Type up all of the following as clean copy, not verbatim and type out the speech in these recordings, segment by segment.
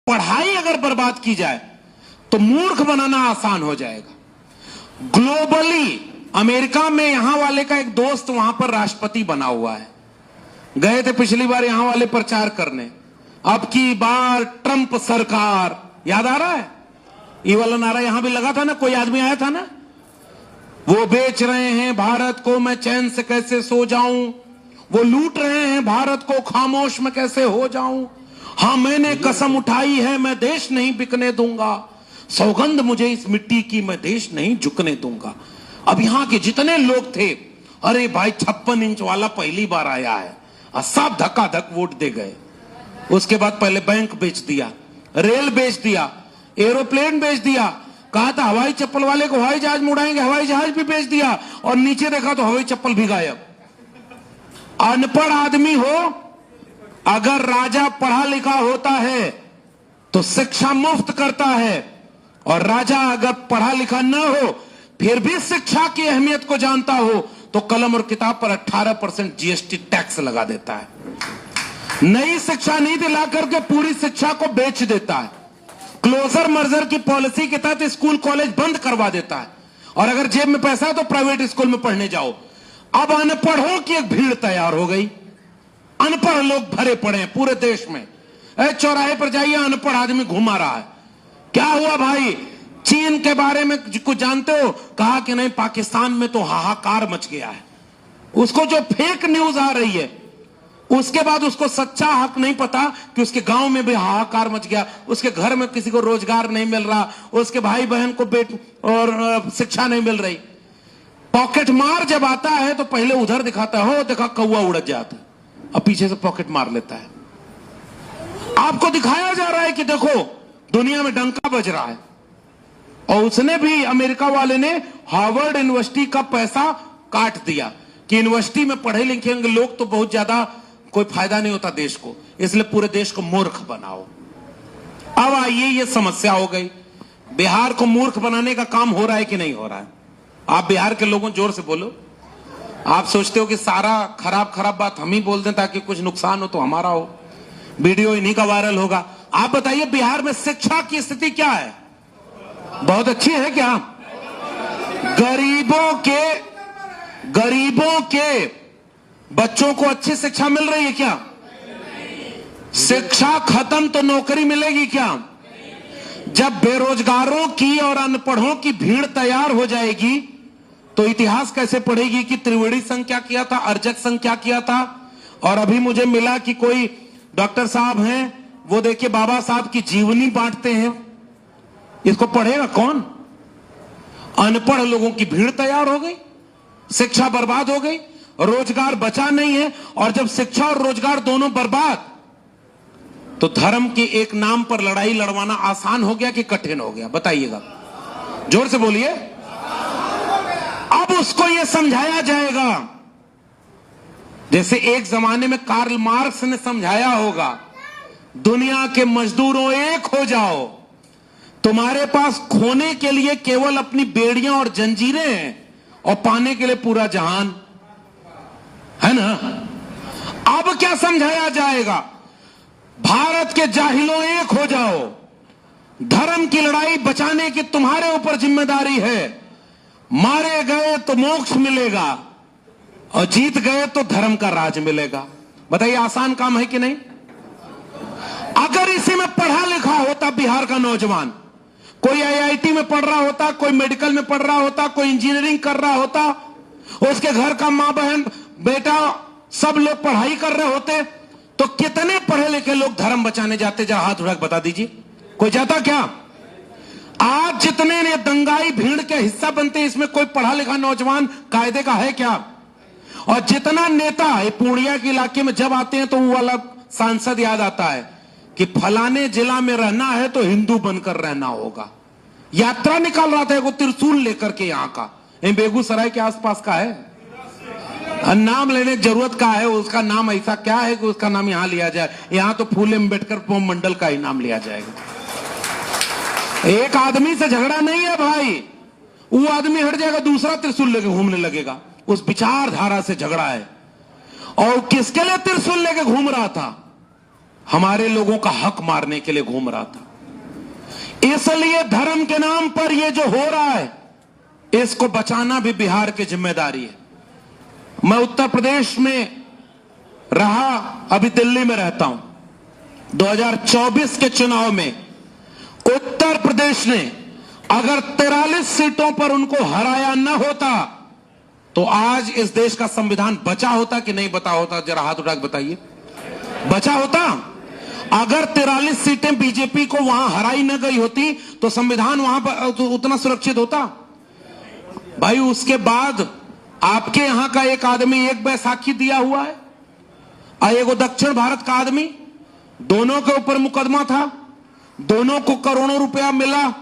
पढ़ाई अगर बर्बाद की जाए तो मूर्ख बनाना आसान हो जाएगा। ग्लोबली अमेरिका में यहां वाले का एक दोस्त वहां पर राष्ट्रपति बना हुआ है, गए थे पिछली बार यहां वाले प्रचार करने। अब की बार ट्रंप सरकार, याद आ रहा है? ये वाला नारा यहां भी लगा था ना, कोई आदमी आया था ना, वो बेच रहे हैं भारत को, मैं चैन से कैसे सो जाऊं, वो लूट रहे हैं भारत को, खामोश मैं कैसे हो जाऊं, हां मैंने कसम उठाई है मैं देश नहीं बिकने दूंगा, सौगंध मुझे इस मिट्टी की मैं देश नहीं झुकने दूंगा। अब यहां के जितने लोग थे, अरे भाई 56 इंच वाला पहली बार आया है, और सब धक्का-धक वोट दे गए। उसके बाद पहले बैंक बेच दिया, रेल बेच दिया, एरोप्लेन बेच दिया, कहा था हवाई चप्पल वाले को हवाई जहाज मुड़ाएंगे, हवाई जहाज भी बेच दिया, और नीचे देखा तो हवाई चप्पल भी गायब। अनपढ़ आदमी हो, अगर राजा पढ़ा लिखा होता है तो शिक्षा मुफ्त करता है, और राजा अगर पढ़ा लिखा न हो फिर भी शिक्षा की अहमियत को जानता हो तो कलम और किताब पर 18% जीएसटी टैक्स लगा देता है। नई शिक्षा नीति दिला करके पूरी शिक्षा को बेच देता है। क्लोजर मर्जर की पॉलिसी के तहत स्कूल कॉलेज बंद करवा देता है, और अगर जेब में पैसा है तो प्राइवेट स्कूल में पढ़ने जाओ। अब अनपढ़ों की एक भीड़ तैयार हो गई, अनपढ़ लोग भरे पड़े हैं पूरे देश में। चौराहे पर जाइए, अनपढ़ आदमी घुमा रहा है। क्या हुआ भाई, चीन के बारे में कुछ जानते हो? कहा कि नहीं, पाकिस्तान में तो हाहाकार मच गया है। उसको जो फेक न्यूज आ रही है, उसके बाद उसको सच्चा हक नहीं पता कि उसके गांव में भी हाहाकार मच गया, उसके घर में किसी को रोजगार नहीं मिल रहा, उसके भाई बहन को और शिक्षा नहीं मिल रही। पॉकेट मार जब आता है तो पहले उधर दिखाता है, हो देखा कौवा उड़ जाता है, अब पीछे से पॉकेट मार लेता है। आपको दिखाया जा रहा है कि देखो दुनिया में डंका बज रहा है। और उसने भी, अमेरिका वाले ने हार्वर्ड यूनिवर्सिटी का पैसा काट दिया कि यूनिवर्सिटी में पढ़े लिखे लोग तो बहुत ज्यादा कोई फायदा नहीं होता देश को, इसलिए पूरे देश को मूर्ख बनाओ। अब आइए, ये समस्या हो गई। बिहार को मूर्ख बनाने का काम हो रहा है कि नहीं हो रहा है? आप बिहार के लोगों जोर से बोलो। आप सोचते हो कि सारा खराब खराब बात हम ही बोल दें ताकि कुछ नुकसान हो तो हमारा हो, वीडियो इन्हीं का वायरल होगा। आप बताइए बिहार में शिक्षा की स्थिति क्या है? बहुत अच्छी है क्या? गरीबों के बच्चों को अच्छी शिक्षा मिल रही है क्या? शिक्षा खत्म तो नौकरी मिलेगी क्या? जब बेरोजगारों की और अनपढ़ों की भीड़ तैयार हो जाएगी तो इतिहास कैसे पढ़ेगी कि त्रिवेणी संघ क्या किया था, अर्जक संघ क्या किया था। और अभी मुझे मिला कि कोई डॉक्टर साहब हैं, वो देखिए बाबा साहब की जीवनी बांटते हैं। इसको पढ़ेगा कौन? अनपढ़ लोगों की भीड़ तैयार हो गई, शिक्षा बर्बाद हो गई, रोजगार बचा नहीं है। और जब शिक्षा और रोजगार दोनों बर्बाद, तो धर्म के एक नाम पर लड़ाई लड़वाना आसान हो गया कि कठिन हो गया? बताइएगा, जोर से बोलिए। अब उसको यह समझाया जाएगा जैसे एक जमाने में कार्ल मार्क्स ने समझाया होगा, दुनिया के मजदूरों एक हो जाओ, तुम्हारे पास खोने के लिए केवल अपनी बेड़ियां और जंजीरें हैं और पाने के लिए पूरा जहान है ना। अब क्या समझाया जाएगा? भारत के जाहिलों एक हो जाओ, धर्म की लड़ाई बचाने की तुम्हारे ऊपर जिम्मेदारी है, मारे गए तो मोक्ष मिलेगा और जीत गए तो धर्म का राज मिलेगा। बताइए आसान काम है कि नहीं? अगर इसी में पढ़ा लिखा होता बिहार का नौजवान, कोई आईआईटी में पढ़ रहा होता, कोई मेडिकल में पढ़ रहा होता, कोई इंजीनियरिंग कर रहा होता, उसके घर का मां बहन बेटा सब लोग पढ़ाई कर रहे होते, तो कितने पढ़े लिखे लोग धर्म बचाने जाते? जरा हाथ उठा बता दीजिए, कोई जाता क्या? आज जितने ने दंगाई भीड़ के हिस्सा बनते, इसमें कोई पढ़ा लिखा नौजवान कायदे का है क्या? और जितना नेता है पूर्णिया के इलाके में जब आते हैं तो वो वाला सांसद याद आता है कि फलाने जिला में रहना है तो हिंदू बनकर रहना होगा। यात्रा निकाल रहा था वो त्रिशूल लेकर के, यहां का बेगूसराय के आसपास का है, नाम लेने की जरूरत का है, उसका नाम ऐसा क्या है कि उसका नाम यहां लिया जाए? यहां तो फूले अम्बेडकर मंडल का ही नाम लिया जाएगा। एक आदमी से झगड़ा नहीं है भाई, वो आदमी हट जाएगा दूसरा त्रिशूल लेके घूमने लगेगा, उस विचारधारा से झगड़ा है। और किसके लिए त्रिशूल लेके घूम रहा था? हमारे लोगों का हक मारने के लिए घूम रहा था। इसलिए धर्म के नाम पर ये जो हो रहा है, इसको बचाना भी बिहार की जिम्मेदारी है। मैं उत्तर प्रदेश में रहा, अभी दिल्ली में रहता हूं। 2024 के चुनाव में उत्तर प्रदेश ने अगर 43 सीटों पर उनको हराया न होता तो आज इस देश का संविधान बचा होता कि नहीं बचा होता? जरा हाथ उठा के बताइए। बचा होता? अगर 43 सीटें बीजेपी को वहां हराई न गई होती तो संविधान वहां पर तो उतना सुरक्षित होता? भाई उसके बाद आपके यहां का एक आदमी एक बैसाखी दिया हुआ है और एक दक्षिण भारत का आदमी, दोनों के ऊपर मुकदमा था, दोनों को करोड़ों रुपया मिला।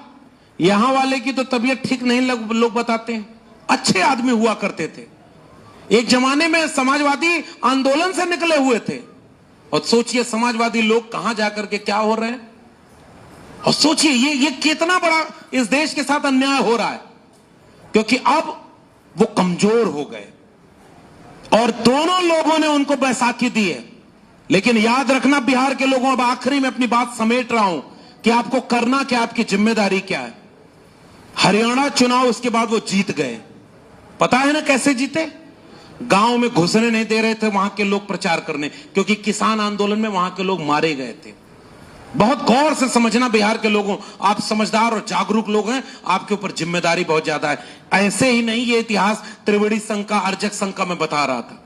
यहां वाले की तो तबीयत ठीक नहीं लोग बताते हैं, अच्छे आदमी हुआ करते थे, एक जमाने में समाजवादी आंदोलन से निकले हुए थे। और सोचिए समाजवादी लोग कहां जाकर के क्या हो रहे हैं। और सोचिए ये कितना बड़ा इस देश के साथ अन्याय हो रहा है, क्योंकि अब वो कमजोर हो गए और दोनों लोगों ने उनको बैसाखी दी है। लेकिन याद रखना बिहार के लोगों, अब आखिरी में अपनी बात समेट रहा हूं कि आपको करना क्या, आपकी जिम्मेदारी क्या है। हरियाणा चुनाव उसके बाद वो जीत गए, पता है ना कैसे जीते? गांव में घुसने नहीं दे रहे थे वहां के लोग प्रचार करने, क्योंकि किसान आंदोलन में वहां के लोग मारे गए थे। बहुत गौर से समझना बिहार के लोगों, आप समझदार और जागरूक लोग हैं, आपके ऊपर जिम्मेदारी बहुत ज्यादा है। ऐसे ही नहीं, ये इतिहास त्रिवेणी संघ का, अर्जक संघ का मैं बता रहा था,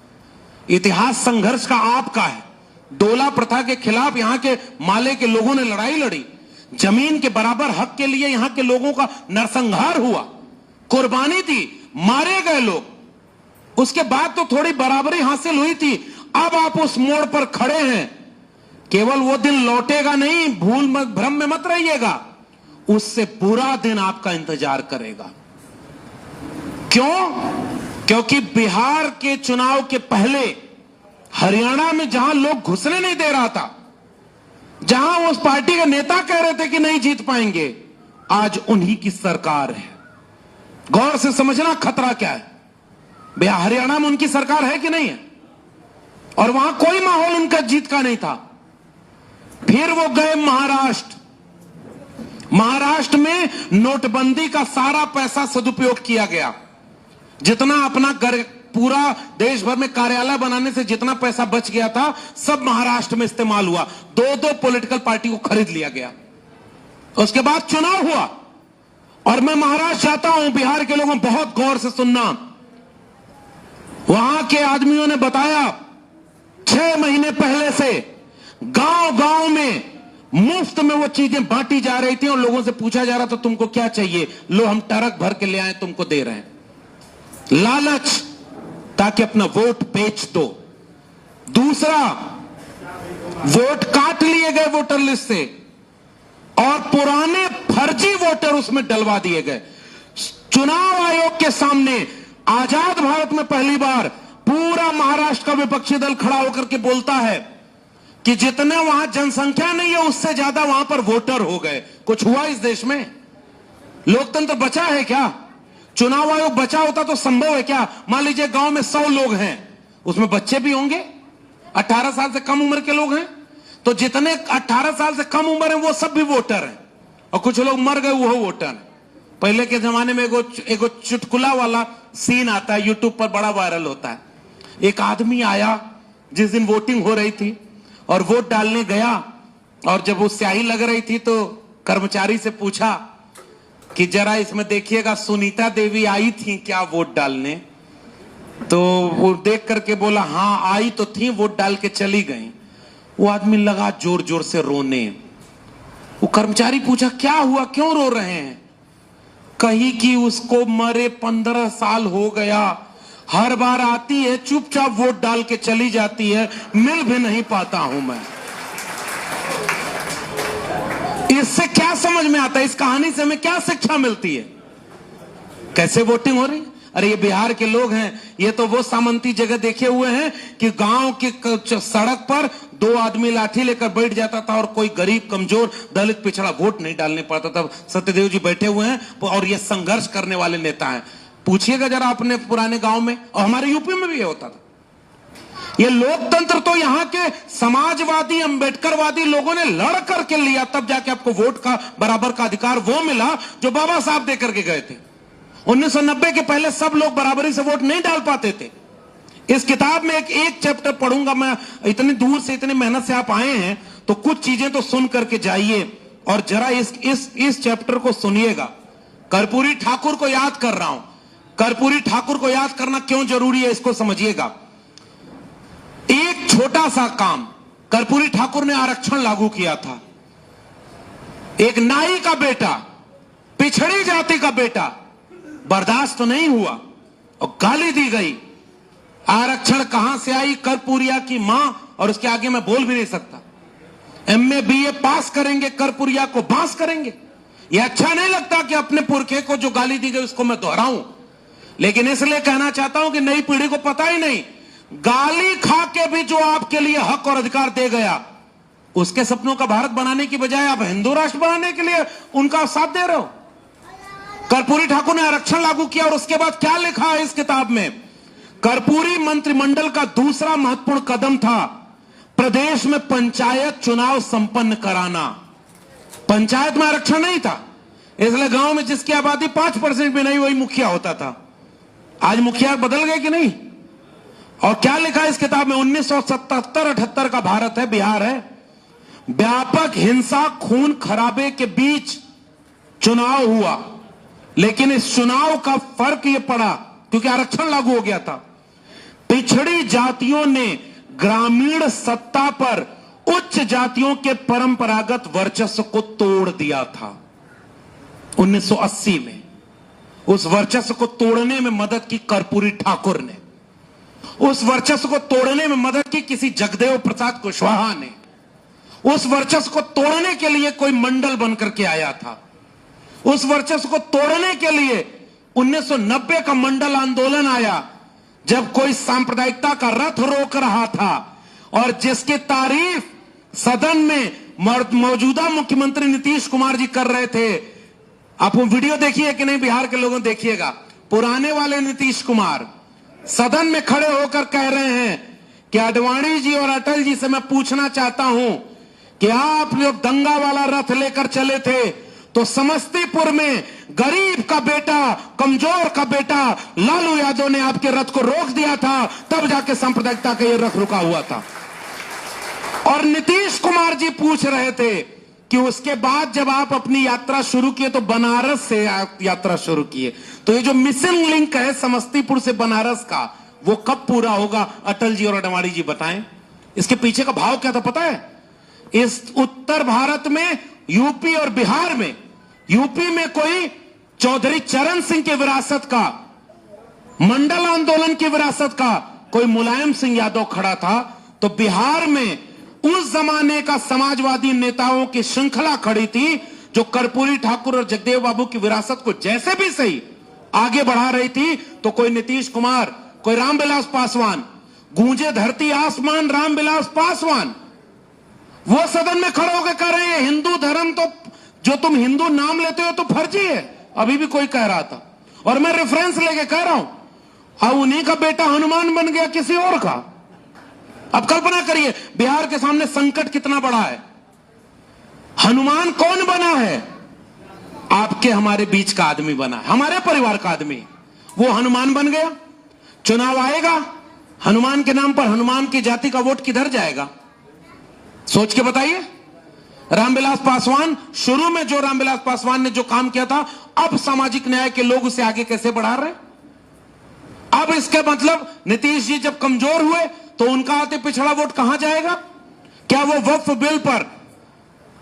इतिहास संघर्ष का आपका है। डोला प्रथा के खिलाफ यहां के माले के लोगों ने लड़ाई लड़ी, जमीन के बराबर हक के लिए यहां के लोगों का नरसंहार हुआ, कुर्बानी दी, मारे गए लोग। उसके बाद तो थोड़ी बराबरी हासिल हुई थी। अब आप उस मोड़ पर खड़े हैं, केवल वो दिन लौटेगा नहीं, भूल मत, भ्रम में मत रहिएगा, उससे बुरा दिन आपका इंतजार करेगा। क्यों? क्योंकि बिहार के चुनाव के पहले हरियाणा में जहां लोग घुसने नहीं दे रहा था, जहां उस पार्टी के नेता कह रहे थे कि नहीं जीत पाएंगे, आज उन्हीं की सरकार है। गौर से समझना खतरा क्या है। हरियाणा में उनकी सरकार है कि नहीं है? और वहां कोई माहौल उनका जीत का नहीं था। फिर वो गए महाराष्ट्र। महाराष्ट्र में नोटबंदी का सारा पैसा सदुपयोग किया गया। जितना अपना पूरा देश भर में कार्यालय बनाने से जितना पैसा बच गया था, सब महाराष्ट्र में इस्तेमाल हुआ। दो पॉलिटिकल पार्टी को खरीद लिया गया। उसके बाद चुनाव हुआ और मैं महाराष्ट्र जाता हूं, बिहार के लोगों बहुत गौर से सुनना। वहां के आदमियों ने बताया 6 महीने पहले से गांव गांव में मुफ्त में वो चीजें बांटी जा रही थी और लोगों से पूछा जा रहा था तुमको क्या चाहिए, लो हम ट्रक भर के ले आए, तुमको दे रहे हैं। लालच, ताकि अपना वोट बेच दो। दूसरा, वोट काट लिए गए वोटर लिस्ट से और पुराने फर्जी वोटर उसमें डलवा दिए गए। चुनाव आयोग के सामने आजाद भारत में पहली बार पूरा महाराष्ट्र का विपक्षी दल खड़ा होकर के बोलता है कि जितने वहां जनसंख्या नहीं है उससे ज्यादा वहां पर वोटर हो गए। कुछ हुआ इस देश में? लोकतंत्र बचा है क्या? चुनाव आयोग बचा होता तो संभव है क्या? मान लीजिए गांव में 100 लोग हैं, उसमें बच्चे भी होंगे, 18 साल से कम उम्र के लोग हैं, तो जितने 18 साल से कम उम्र है वो सब भी वोटर हैं। और कुछ लोग मर गए, वो वोटर हैं। पहले के जमाने में एगो चुटकुला वाला सीन आता है, यूट्यूब पर बड़ा वायरल होता है। एक आदमी आया जिस दिन वोटिंग हो रही थी और वोट डालने गया, और जब वो स्याही लग रही थी तो कर्मचारी से पूछा कि जरा इसमें देखिएगा सुनीता देवी आई थी क्या वोट डालने? तो वो देख करके बोला हाँ आई तो थी, वोट डाल के चली गई। वो आदमी लगा जोर जोर से रोने। वो कर्मचारी पूछा क्या हुआ, क्यों रो रहे हैं? कही कि उसको मरे 15 साल हो गया, हर बार आती है चुपचाप वोट डाल के चली जाती है, मिल भी नहीं पाता हूं मैं। इससे क्या समझ में आता है? इस कहानी से हमें क्या शिक्षा मिलती है? कैसे वोटिंग हो रही है? अरे ये बिहार के लोग हैं, ये तो वो सामंती जगह देखे हुए हैं कि गांव की सड़क पर 2 आदमी लाठी लेकर बैठ जाता था और कोई गरीब कमजोर दलित पिछड़ा वोट नहीं डालने पाता था। सत्यदेव जी बैठे हुए हैं और ये संघर्ष करने वाले नेता हैं। पूछिएगा जरा अपने पुराने गांव में, और हमारे यूपी में भी ये होता था। ये लोकतंत्र तो यहां के समाजवादी अंबेडकरवादी लोगों ने लड़ करके लिया, तब जाके आपको वोट का बराबर का अधिकार वो मिला जो बाबा साहब दे करके गए थे। 1990 के पहले सब लोग बराबरी से वोट नहीं डाल पाते थे। इस किताब में एक चैप्टर पढ़ूंगा मैं, इतनी दूर से इतनी मेहनत से आप आए हैं तो कुछ चीजें तो सुन करके जाइए और जरा इस चैप्टर को सुनिएगा। कर्पूरी ठाकुर को याद कर रहा हूं। कर्पूरी ठाकुर को याद करना क्यों जरूरी है इसको समझिएगा। एक छोटा सा काम कर्पूरी ठाकुर ने आरक्षण लागू किया था। एक नाई का बेटा, पिछड़ी जाति का बेटा, बर्दाश्त तो नहीं हुआ और गाली दी गई। आरक्षण कहां से आई? कर्पूरिया की मां, और उसके आगे मैं बोल भी नहीं सकता। एमए बीए पास करेंगे, कर्पूरिया को बांस करेंगे। यह अच्छा नहीं लगता कि अपने पुरखे को जो गाली दी गई उसको मैं दोहराऊं, लेकिन इसलिए कहना चाहता हूं कि नई पीढ़ी को पता ही नहीं, गाली खा के भी जो आपके लिए हक और अधिकार दे गया, उसके सपनों का भारत बनाने की बजाय आप हिंदू राष्ट्र बनाने के लिए उनका साथ दे रहे हो। कर्पूरी ठाकुर ने आरक्षण लागू किया और उसके बाद क्या लिखा है इस किताब में? कर्पूरी मंत्रिमंडल का दूसरा महत्वपूर्ण कदम था प्रदेश में पंचायत चुनाव संपन्न कराना। पंचायत में आरक्षण नहीं था, इसलिए गांव में जिसकी आबादी 5% भी नहीं वही मुखिया होता था। आज मुखिया बदल गए कि नहीं? और क्या लिखा है इस किताब में? 1977-78 का भारत है, बिहार है। व्यापक हिंसा खून खराबे के बीच चुनाव हुआ, लेकिन इस चुनाव का फर्क यह पड़ा क्योंकि आरक्षण लागू हो गया था, पिछड़ी जातियों ने ग्रामीण सत्ता पर उच्च जातियों के परंपरागत वर्चस्व को तोड़ दिया था। 1980 में उस वर्चस्व को तोड़ने में मदद की कर्पूरी ठाकुर ने। उस वर्चस्व को तोड़ने में मदद की किसी जगदेव प्रसाद कुशवाहा ने। उस वर्चस्व को तोड़ने के लिए कोई मंडल बनकर के आया था। उस वर्चस्व को तोड़ने के लिए 1990 का मंडल आंदोलन आया, जब कोई सांप्रदायिकता का रथ रोक रहा था और जिसकी तारीफ सदन में मौजूदा मुख्यमंत्री नीतीश कुमार जी कर रहे थे। आप वो वीडियो देखिए कि नहीं, बिहार के लोगों देखिएगा। पुराने वाले नीतीश कुमार सदन में खड़े होकर कह रहे हैं कि आडवाणी जी और अटल जी से मैं पूछना चाहता हूं कि आप लोग दंगा वाला रथ लेकर चले थे तो समस्तीपुर में गरीब का बेटा, कमजोर का बेटा लालू यादव ने आपके रथ को रोक दिया था, तब जाके सांप्रदायिकता का यह रथ रुका हुआ था। और नीतीश कुमार जी पूछ रहे थे कि उसके बाद जब आप अपनी यात्रा शुरू किए तो बनारस से यात्रा शुरू किए, तो ये जो मिसिंग लिंक है समस्तीपुर से बनारस का, वो कब पूरा होगा? अटल जी और आडवाणी जी बताएं। इसके पीछे का भाव क्या था पता है? इस उत्तर भारत में यूपी और बिहार में, यूपी में कोई चौधरी चरण सिंह की विरासत का, मंडल आंदोलन की विरासत का कोई मुलायम सिंह यादव खड़ा था, तो बिहार में उस जमाने का समाजवादी नेताओं की श्रृंखला खड़ी थी जो कर्पूरी ठाकुर और जगदेव बाबू की विरासत को जैसे भी सही आगे बढ़ा रही थी। तो कोई नीतीश कुमार, कोई रामविलास पासवान, गूंजे धरती आसमान रामविलास पासवान, वो सदन में खड़े होकर कह रहे हैं हिंदू धर्म तो, जो तुम हिंदू नाम लेते हो तो फर्जी है। अभी भी कोई कह रहा था और मैं रेफरेंस लेके कह रहा हूं, अब उन्हीं का बेटा हनुमान बन गया किसी और का। अब कल्पना करिए बिहार के सामने संकट कितना बड़ा है। हनुमान कौन बना है? आपके हमारे बीच का आदमी बना है, हमारे परिवार का आदमी। वो हनुमान बन गया, चुनाव आएगा, हनुमान के नाम पर हनुमान की जाति का वोट किधर जाएगा? सोच के बताइए। रामविलास पासवान, शुरू में जो रामविलास पासवान ने जो काम किया था, अब सामाजिक न्याय के लोग उसे आगे कैसे बढ़ा रहे? अब इसके मतलब नीतीश जी जब कमजोर हुए तो उनका अति पिछड़ा वोट कहां जाएगा? क्या वो वक्फ बिल पर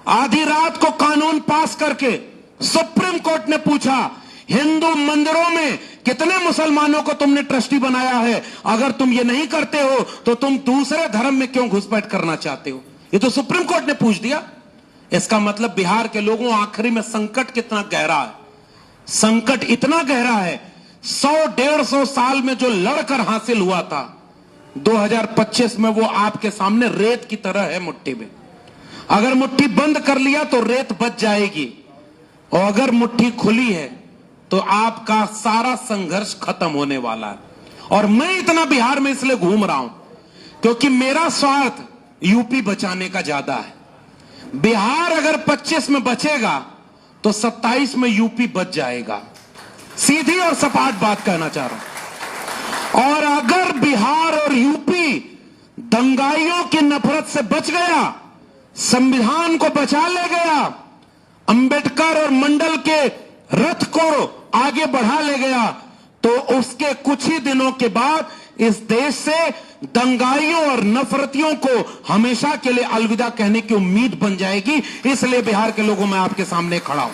आधी रात को कानून पास करके सुप्रीम कोर्ट ने पूछा हिंदू मंदिरों में कितने मुसलमानों को तुमने ट्रस्टी बनाया है, अगर तुम ये नहीं करते हो तो तुम दूसरे धर्म में क्यों घुसपैठ करना चाहते हो? ये तो सुप्रीम कोर्ट ने पूछ दिया। इसका मतलब बिहार के लोगों, आखिरी में संकट कितना गहरा है। संकट इतना गहरा है, 100-150 साल में जो लड़कर हासिल हुआ था, 2025 में वो आपके सामने रेत की तरह है मुट्ठी में। अगर मुट्ठी बंद कर लिया तो रेत बच जाएगी, और अगर मुट्ठी खुली है तो आपका सारा संघर्ष खत्म होने वाला है। और मैं इतना बिहार में इसलिए घूम रहा हूं क्योंकि मेरा स्वार्थ यूपी बचाने का ज्यादा है। बिहार अगर 25 में बचेगा तो 27 में यूपी बच जाएगा। सीधी और सपाट बात कहना चाह रहा हूं। और अगर बिहार और यूपी दंगाइयों की नफरत से बच गया, संविधान को बचा ले गया, अंबेडकर और मंडल के रथ को आगे बढ़ा ले गया, तो उसके कुछ ही दिनों के बाद इस देश से दंगाइयों और नफरतियों को हमेशा के लिए अलविदा कहने की उम्मीद बन जाएगी। इसलिए बिहार के लोगों में आपके सामने खड़ा हूं।